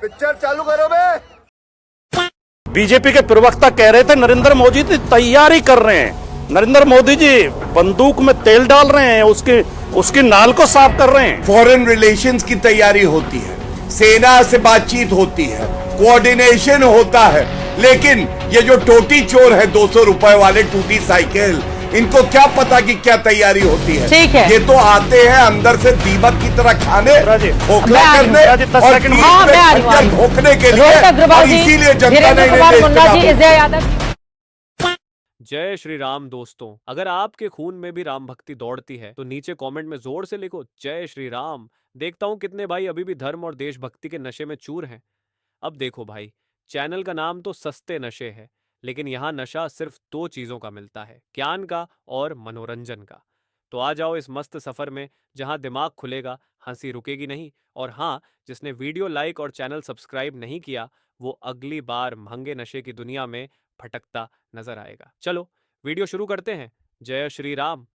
Picture चालू करो बे। BJP के प्रवक्ता कह रहे थे नरेंद्र मोदी जी तैयारी कर रहे हैं। नरेंद्र मोदी जी बंदूक में तेल डाल रहे हैं, उसकी नाल को साफ कर रहे हैं। फॉरेन रिलेशंस की तैयारी होती है, सेना से बातचीत होती है, कोऑर्डिनेशन होता है, लेकिन ये जो टोटी चोर है 200 रुपए वाले टूटी साइकिल, इनको क्या पता कि क्या तैयारी होती है। ठीक है, ये तो आते हैं अंदर से दीमक की तरह खाने, खोखला करने और भोंकने के लिए, और इसीलिए जनता ने जय श्री राम। दोस्तों, अगर आपके खून में भी राम भक्ति दौड़ती है तो नीचे कमेंट में जोर से लिखो जय श्री राम। देखता हूं कितने भाई अभी भी धर्म और देशभक्ति के नशे में चूर हैं। अब देखो भाई, चैनल का नाम तो सस्ते नशे है, लेकिन यहाँ नशा सिर्फ 2 चीजों का मिलता है, ज्ञान का और मनोरंजन का। तो आ जाओ इस मस्त सफर में, जहाँ दिमाग खुलेगा, हंसी रुकेगी नहीं, और हाँ, जिसने वीडियो लाइक और चैनल सब्सक्राइब नहीं किया वो अगली बार महंगे नशे की दुनिया में भटकता नजर आएगा। चलो वीडियो शुरू करते हैं। जय श्री राम।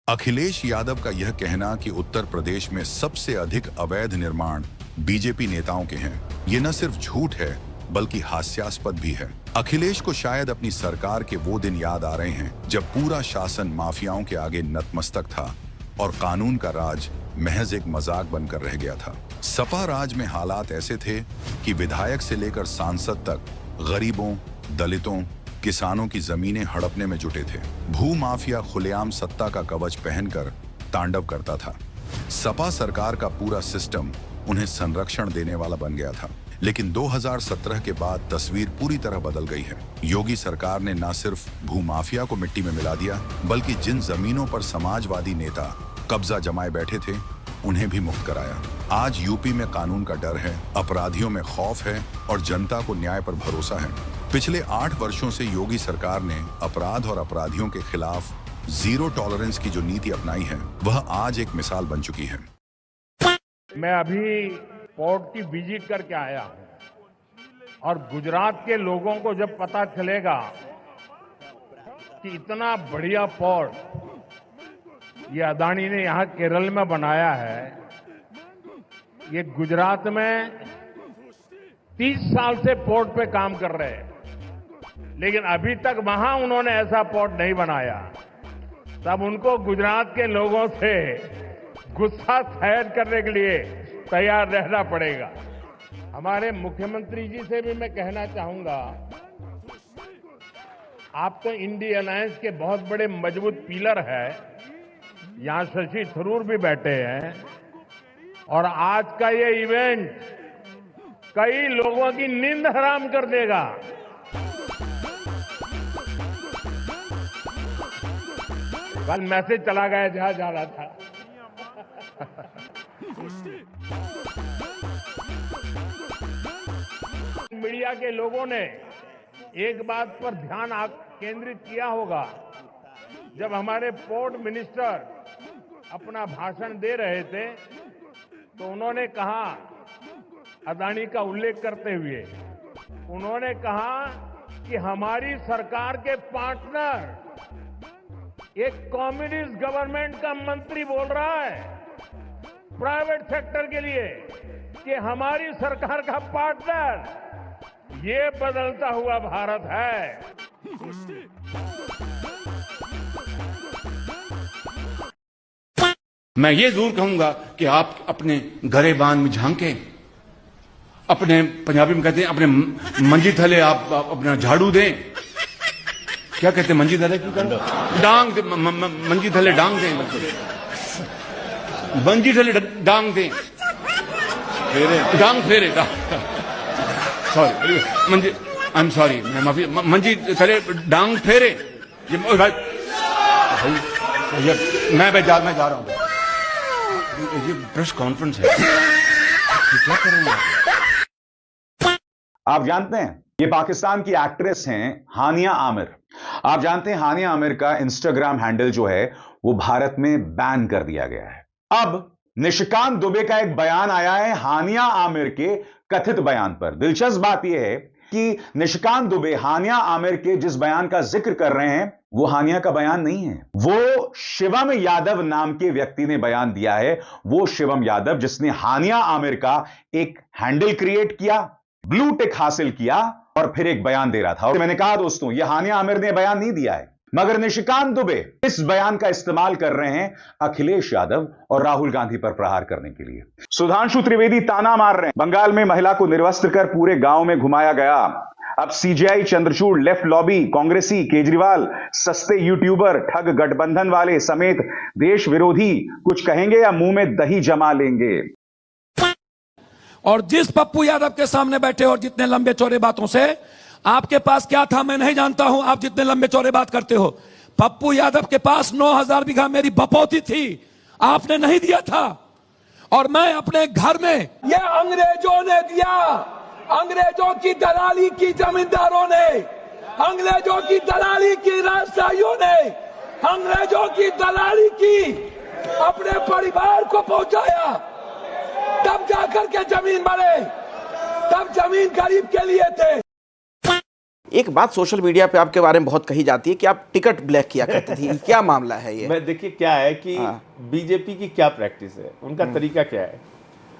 अखिलेश यादव का यह कहना कि उत्तर प्रदेश में सबसे अधिक अवैध निर्माण बीजेपी नेताओं के हैं, ये न सिर्फ झूठ है बल्कि हास्यास्पद भी है। अखिलेश को शायद अपनी सरकार के वो दिन याद आ रहे हैं जब पूरा शासन माफियाओं के आगे नतमस्तक था और कानून का राज महज एक मजाक बनकर रह गया था। सपा राज में हालात ऐसे थे कि विधायक से लेकर सांसद तक गरीबों, दलितों, किसानों की जमीनें हड़पने में जुटे थे। भू माफिया खुलेआम सत्ता का कवच पहनकर तांडव करता था। सपा सरकार का पूरा सिस्टम उन्हें संरक्षण देने वाला बन गया था। लेकिन 2017 के बाद तस्वीर पूरी तरह बदल गई है। योगी सरकार ने न सिर्फ भूमाफिया को मिट्टी में मिला दिया, बल्कि जिन जमीनों पर समाजवादी नेता कब्जा जमाए बैठे थे उन्हें भी मुक्त कराया। आज यूपी में कानून का डर है, अपराधियों में खौफ है और जनता को न्याय पर भरोसा है। पिछले 8 वर्षों से योगी सरकार ने अपराध और अपराधियों के खिलाफ जीरो टॉलरेंस की जो नीति अपनाई है वह आज एक मिसाल बन चुकी है। मैं अभी पोर्ट की विजिट करके आया हूं और गुजरात के लोगों को जब पता चलेगा कि इतना बढ़िया पोर्ट ये अदानी ने यहां केरल में बनाया है, ये गुजरात में 30 साल से पोर्ट पे काम कर रहे हैं, लेकिन अभी तक वहां उन्होंने ऐसा पोर्ट नहीं बनाया। तब उनको गुजरात के लोगों से गुस्सा शायद करने के लिए तैयार रहना पड़ेगा। हमारे मुख्यमंत्री जी से भी मैं कहना चाहूंगा, आप तो इंडी अलायंस के बहुत बड़े मजबूत पिलर है, यहां शशि थरूर भी बैठे हैं, और आज का ये इवेंट कई लोगों की नींद हराम कर देगा। कल मैसेज चला गया जहां जा रहा था। मीडिया के लोगों ने एक बात पर ध्यान केंद्रित किया होगा, जब हमारे पोर्ट मिनिस्टर अपना भाषण दे रहे थे तो उन्होंने कहा, अदानी का उल्लेख करते हुए उन्होंने कहा कि हमारी सरकार के पार्टनर एक कम्युनिस्ट गवर्नमेंट का मंत्री बोल रहा है प्राइवेट सेक्टर के लिए कि हमारी सरकार का पार्टनर ये बदलता हुआ भारत है। मैं ये जरूर कहूंगा कि आप अपने गरेबान में झांकें, अपने पंजाबी में कहते हैं अपने मंजी थले आप अपना झाड़ू दें। क्या कहते हैं मंजी थले की डांग दे, मंजी थले डांग दें, मंजी थले डांग दें, डांग फेरे, sorry Manji, I am sorry, मैं माफी, मंजी थले डांग फेरे। मैं जा रहा हूं, ये प्रेस कॉन्फ्रेंस है, क्या करेंगे आप जानते हैं ये पाकिस्तान की एक्ट्रेस हैं हानिया आमिर। आप जानते हैं हानिया आमिर का इंस्टाग्राम हैंडल जो है वो भारत में बैन कर दिया गया है। अब निशिकांत दुबे का एक बयान आया है हानिया आमिर के कथित बयान पर। दिलचस्प बात यह है कि निशिकांत दुबे हानिया आमिर के जिस बयान का जिक्र कर रहे हैं वो हानिया का बयान नहीं है, वो शिवम यादव नाम के व्यक्ति ने बयान दिया है। वो शिवम यादव जिसने हानिया आमिर का एक हैंडल क्रिएट किया, ब्लू टिक हासिल किया और फिर एक बयान दे रहा था। और मैंने कहा दोस्तों, यह हानिया आमिर ने बयान नहीं दिया है, मगर निशिकांत दुबे इस बयान का इस्तेमाल कर रहे हैं अखिलेश यादव और राहुल गांधी पर प्रहार करने के लिए। सुधांशु त्रिवेदी ताना मार रहे हैं, बंगाल में महिला को निर्वस्त्र कर पूरे गांव में घुमाया गया। अब सीजेआई, चंद्रचूड़, लेफ्ट लॉबी, कांग्रेसी, केजरीवाल, सस्ते यूट्यूबर, ठग गठबंधन वाले समेत देश विरोधी कुछ कहेंगे या मुंह में दही जमा लेंगे। और जिस पप्पू यादव के सामने बैठे और जितने लंबे चौड़े बातों से, आपके पास क्या था मैं नहीं जानता हूं, आप जितने लंबे चौड़े बात करते हो। पप्पू यादव के पास 9000 बीघा मेरी बपौती थी, आपने नहीं दिया था। और मैं अपने घर में, ये अंग्रेजों ने दिया, अंग्रेजों की दलाली की जमींदारों ने, अंग्रेजों की दलाली की राजशाहियों ने, अंग्रेजों की दलाली की अपने परिवार को पहुंचाया, तब जाकर के जमीन बने, तब जमीन गरीब के लिए थे। एक बात सोशल मीडिया पे आपके बारे में बहुत कही जाती है कि आप टिकट ब्लैक किया करते थे, क्या मामला है ये? मैं देखिए क्या है कि बीजेपी की क्या प्रैक्टिस है, उनका तरीका क्या है,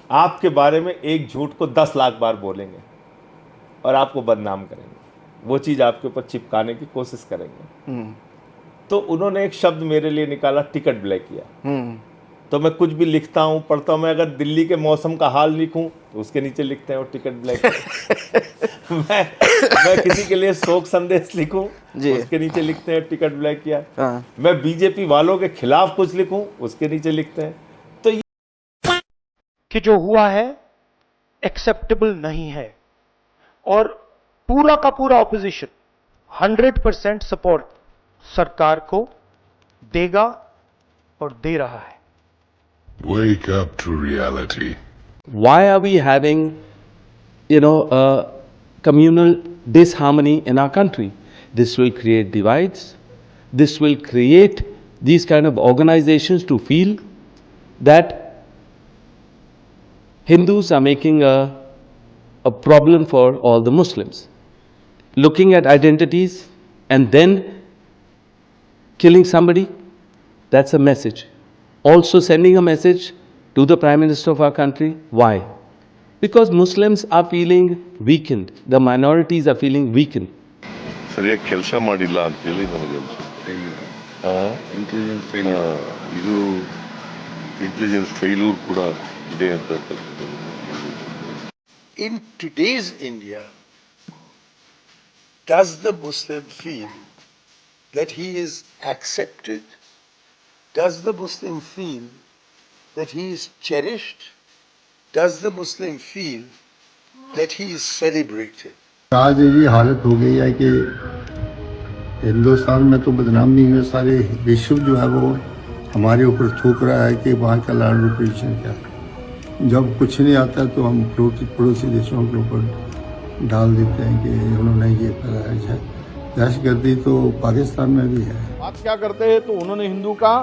आपके बारे में एक झूठ को 10 लाख बार बोलेंगे और आपको बदनाम करेंगे, वो चीज़ आपके ऊपर चिपकाने की कोशिश करेंगे। तो उन्होंने एक शब्द मेरे लिए निकाला, टिकट ब्लैक किया। तो मैं कुछ भी लिखता हूँ, पढ़ता हूँ, मैं अगर दिल्ली के मौसम का हाल लिखूं तो उसके नीचे लिखते हैं वो टिकट ब्लैक। मैं किसी के लिए शोक संदेश लिखूं उसके नीचे लिखते हैं टिकट ब्लैक किया। मैं बीजेपी वालों के खिलाफ कुछ लिखूं उसके नीचे लिखते हैं। तो कि जो हुआ है एक्सेप्टेबल नहीं है और पूरा का पूरा ऑपोजिशन 100% सपोर्ट सरकार को देगा और दे रहा है। Wake up to reality. Why are we having, a communal disharmony in our country? This will create divides. This will create these kind of organizations to feel that Hindus are making a problem for all the Muslims. Looking at identities and then killing somebody, that's a message. Also sending a message to the Prime Minister of our country. Why? Because Muslims are feeling weakened. The minorities are feeling weakened. ಸರಿಯಾಗಿ ಕೆಲಸ ಮಾಡಿಲ್ಲ ಅಂತ ಹೇಳಿ ನನಗೆ ಅನ್ಸುತ್ತೆ. ಇದು intelligence failure ಕೂಡ ಇದೆ ಅಂತ. In today's India, does the Muslim feel that he is accepted? Does the Muslim feel that he is cherished? Does the Muslim feel that he is celebrated? आज ये हालत हो गई है कि हिंदुस्तान में तो बदनामी में सारे विश्व जो है वो हमारे ऊपर थूक रहा है कि वहाँ का लैंड ऑपरेशन क्या है। जब कुछ नहीं आता तो हम पड़ोसी देशों के ऊपर डाल देते हैं कि उन्होंने ये फैलाया है। दहशतगर्दी तो पाकिस्तान में भी है। बात क्या करते हैं तो उन्होंने हिंदू का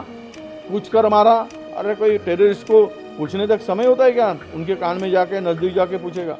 पूछ कर मारा। अरे कोई टेररिस्ट को पूछने तक समय होता है क्या? उनके कान में जाके नजदीक जाके पूछेगा।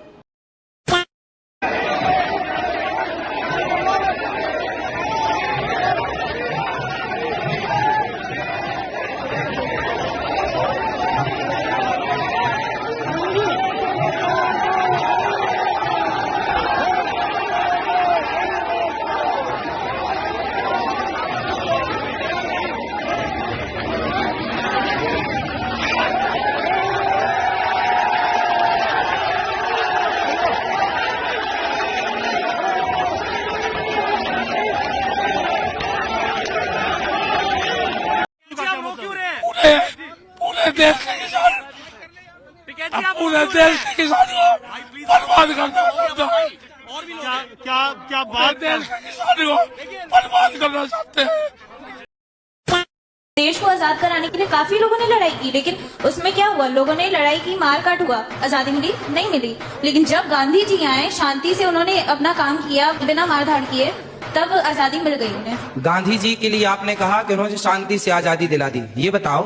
पूरे देश के किसान, पूरे देश के किसानों बर्बाद करना, क्या बात, देश के किसानों बर्बाद करना चाहते हैं। देश को आजाद कराने के लिए काफी लोगों ने लड़ाई की, लेकिन उसमें क्या हुआ? लोगों ने लड़ाई की, मार काट हुआ, आजादी मिली? नहीं मिली। लेकिन जब गांधी जी आए, शांति से उन्होंने अपना काम किया, बिना मार धाड़ किए, तब आजादी मिल गई उन्हें। गांधी जी के लिए आपने कहा कि उन्होंने शांति से आजादी दिला दी। ये बताओ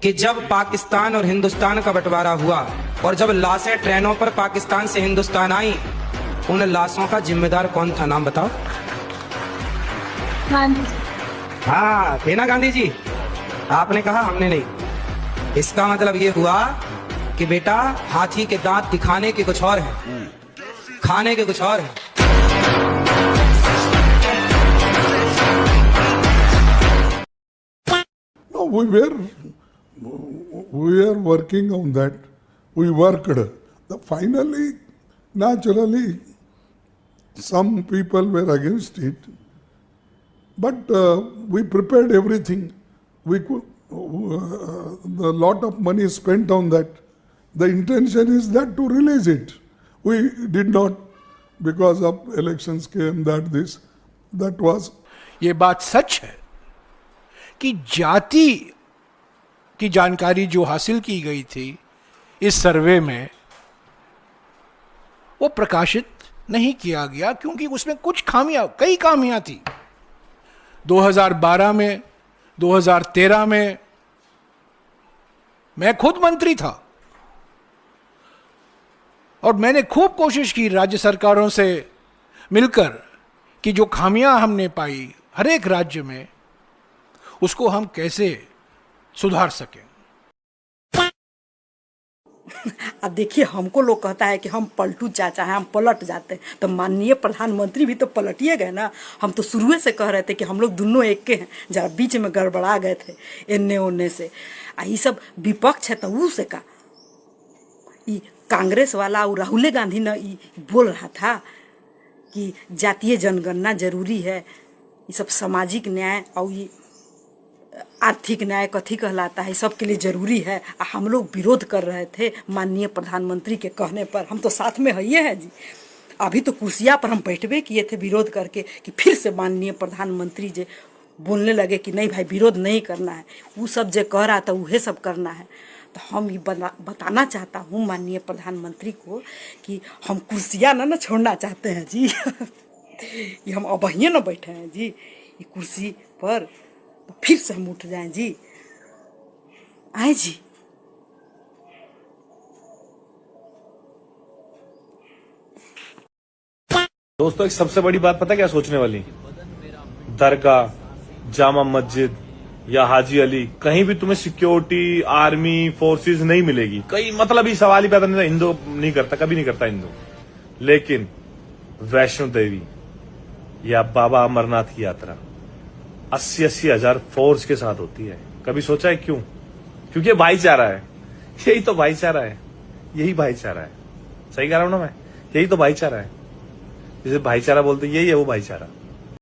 कि जब पाकिस्तान और हिंदुस्तान का बंटवारा हुआ और जब लाशें ट्रेनों पर पाकिस्तान से हिंदुस्तान आई उन लाशों का जिम्मेदार कौन था, नाम बताओ। गांधी। हाँ थे ना गांधी जी, आपने कहा हमने नहीं। इसका मतलब ये हुआ कि बेटा हाथी के दांत दिखाने के कुछ और हैं, खाने के कुछ और हैं। No, we are working on that. We worked. Finally, naturally, some people were against it, but we prepared everything. We could, the lot of money spent on that. The intention is that to release it. We did not, because of elections came, that was. ये बात सच है कि जाति की जानकारी जो हासिल की गई थी इस सर्वे में, वो प्रकाशित नहीं किया गया क्योंकि उसमें कुछ खामियां, कई खामियां थी। 2012 में, 2013 में मैं खुद मंत्री था और मैंने खूब कोशिश की राज्य सरकारों से मिलकर कि जो खामियां हमने पाई हर एक राज्य में, उसको हम कैसे सुधार सकें। अब देखिए, हमको लोग कहता है कि हम पलटू चाचा हैं, हम पलट जाते हैं, तो माननीय प्रधानमंत्री भी तो पलटिए गए ना। हम तो शुरू से कह रहे थे कि हम लोग दोनों एक के हैं, जरा बीच में गड़बड़ा गए थे इन्ने ओन्ने से। ये सब विपक्ष है तो ऊ से का कांग्रेस वाला और राहुल गांधी ने बोल रहा था कि जातीय जनगणना जरूरी है, ये सब सामाजिक न्याय और ये आर्थिक न्याय कथी कहलाता है, सब के लिए जरूरी है। हम लोग विरोध कर रहे थे माननीय प्रधानमंत्री के कहने पर। हम तो साथ में है ये है जी। अभी तो कुर्सिया पर हम बैठबे किए थे विरोध करके कि फिर से माननीय प्रधानमंत्री जी बोलने लगे कि नहीं भाई विरोध नहीं करना है, वो सब जो कह रहा था वह सब करना है। तो हम ये बताना चाहता हूँ माननीय प्रधानमंत्री को कि हम कुर्सियाँ ना छोड़ना चाहते हैं जी। ये हम अब ना बैठे हैं जी ये कुर्सी पर, तो फिर से हम उठ जाएं जी। आए जी। दोस्तों एक सबसे बड़ी बात पता क्या सोचने वाली, दरगाह, जामा मस्जिद या हाजी अली, कहीं भी तुम्हें सिक्योरिटी, आर्मी, फोर्सेस नहीं मिलेगी। कई मतलब ही सवाल ही पैदा नहीं, हिंदू नहीं करता, कभी नहीं करता हिंदू। लेकिन वैष्णो देवी या बाबा अमरनाथ की यात्रा 80-80 हजार फोर्स के साथ होती है। कभी सोचा है क्यों? क्योंकि भाईचारा है। यही तो भाईचारा है, यही भाईचारा है। सही कह रहा हूं ना मैं? यही तो भाईचारा है। जिसे भाईचारा बोलते यही है वो भाईचारा।